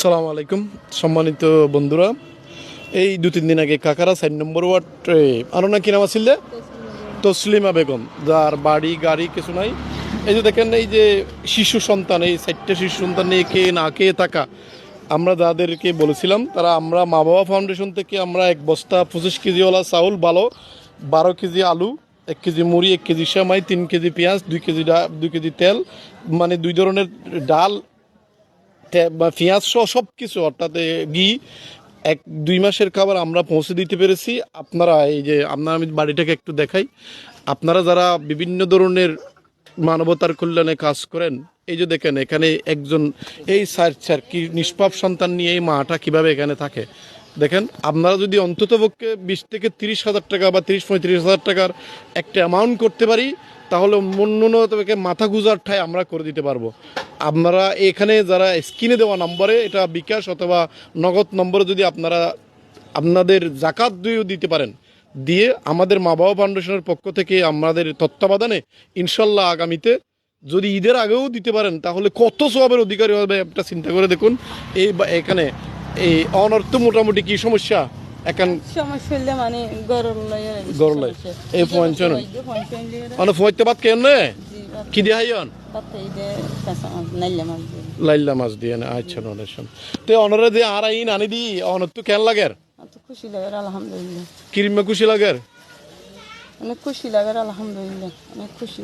সালামু আলাইকুম সম্মানিত বন্ধুরা। এই 2-3 দিন আগে কাকারা 4 নম্বর ওয়ার্ড আরও না কি নাম আছিল তসলিমা বেগম, যার বাড়ি গাড়ি কিছু নাই। এই যে দেখেন, এই যে শিশু সন্তান, এই 4টে শিশু সন্তান নিয়ে কে না কে থাকা, আমরা যাদেরকে বলেছিলাম তারা আমরা মা বাবা ফাউন্ডেশন থেকে আমরা 1 বস্তা 25 কেজিওয়ালা চাউল, ভালো 12 কেজি আলু, 1 কেজি মুড়ি, 1 কেজি সেমাই, 3 কেজি পেঁয়াজ, 2 কেজি তেল, মানে 2 ধরনের ডাল বা পেঁয়াজ সহ সব কিছু, অর্থাৎ ঘি, 1-2 মাসের খাবার আমরা পৌঁছে দিতে পেরেছি। আপনারা এই যে আমি বাড়িটাকে একটু দেখাই। আপনারা যারা বিভিন্ন ধরনের মানবতার কল্যাণে কাজ করেন, এই যে দেখেন এখানে একজন এই স্যার কি নিষ্পাপ সন্তান নিয়ে এই মাটা কিভাবে এখানে থাকে দেখেন। আপনারা যদি অন্ততপক্ষে 20 থেকে 30 হাজার টাকা বা 30-35 হাজার টাকার একটা অ্যামাউন্ট করতে পারি, তাহলে ন্যূনতমকে মাথা গুজার ঠায় আমরা করে দিতে পারবো। আপনারা এখানে যারা স্ক্রিনে দেওয়া নম্বরে, এটা বিকাশ অথবা নগদ নম্বরে যদি আপনারা আপনাদের জাকাত দিতে পারেন, দিয়ে আমাদের মা বাবা ফাউন্ডেশনের পক্ষ থেকে আমাদের তত্ত্বাবধানে ইনশাল্লাহ আগামীতে যদি ঈদের আগেও দিতে পারেন, তাহলে কত সওয়াবের অধিকারী হবে একটা চিন্তা করে দেখুন। এখানে এই অনর্থ মোটামুটি কি সমস্যা এখন সমস্যা হইলে মানে গরলাই এই পঞ্চন মানে ফইতে বাদ কেন কি দিয়ে হাইয়ন লাইল্লা মাছ দিয়ে না। আচ্ছা ননেশন তো অনরে দিয়ে আর আইন আনি দি অনর তো কেন লাগের খুশি লাগে আলহামদুলিল্লাহ। কিরিমে খুশি লাগের অনেক খুশি লাগে আলহামদুলিল্লাহ, অনেক খুশি।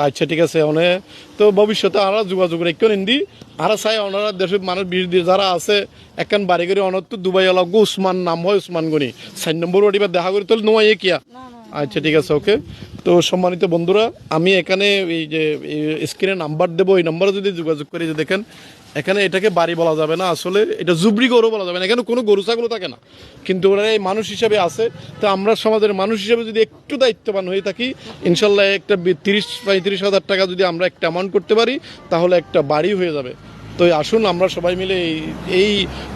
আচ্ছা ঠিক আছে। অনেক তো ভবিষ্যতে আরো যোগাযোগ রেখে নিন্দি আর চাই ওনারা দেশের মানুষ যারা আছে একখান বাড়ি করে অনর তো দুবাই অলগ উসমান নাম হয় উসমান গনি 4 নম্বর ওটিবার দেখা করে তোল নোয়াই কিয়া। আচ্ছা ঠিক আছে, ওকে। তো সম্মানিত বন্ধুরা, আমি এখানে এই যে স্ক্রিনে নাম্বার দেবো, এই নাম্বারে যদি যোগাযোগ করি, যে দেখেন এখানে এটাকে বাড়ি বলা যাবে না, আসলে এটা জুবরি গরু বলা যাবে না, এখানে কোনো গরু ছাগলও থাকে না, কিন্তু ওরা এই মানুষ হিসাবে আছে। তো আমরা সমাজের মানুষ হিসাবে যদি একটু দায়িত্ববান হয়ে থাকি, ইনশাল্লাহ একটা 30-35 হাজার টাকা যদি আমরা একটা অ্যামাউন্ট করতে পারি, তাহলে একটা বাড়ি হয়ে যাবে। তো আসুন আমরা সবাই মিলে এই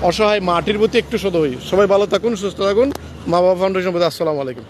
অসহায় মাটির প্রতি একটু সদয় হই। সবাই ভালো থাকুন, সুস্থ থাকুন। মা বাবা ফাউন্ডেশন, আসসালামু আলাইকুম।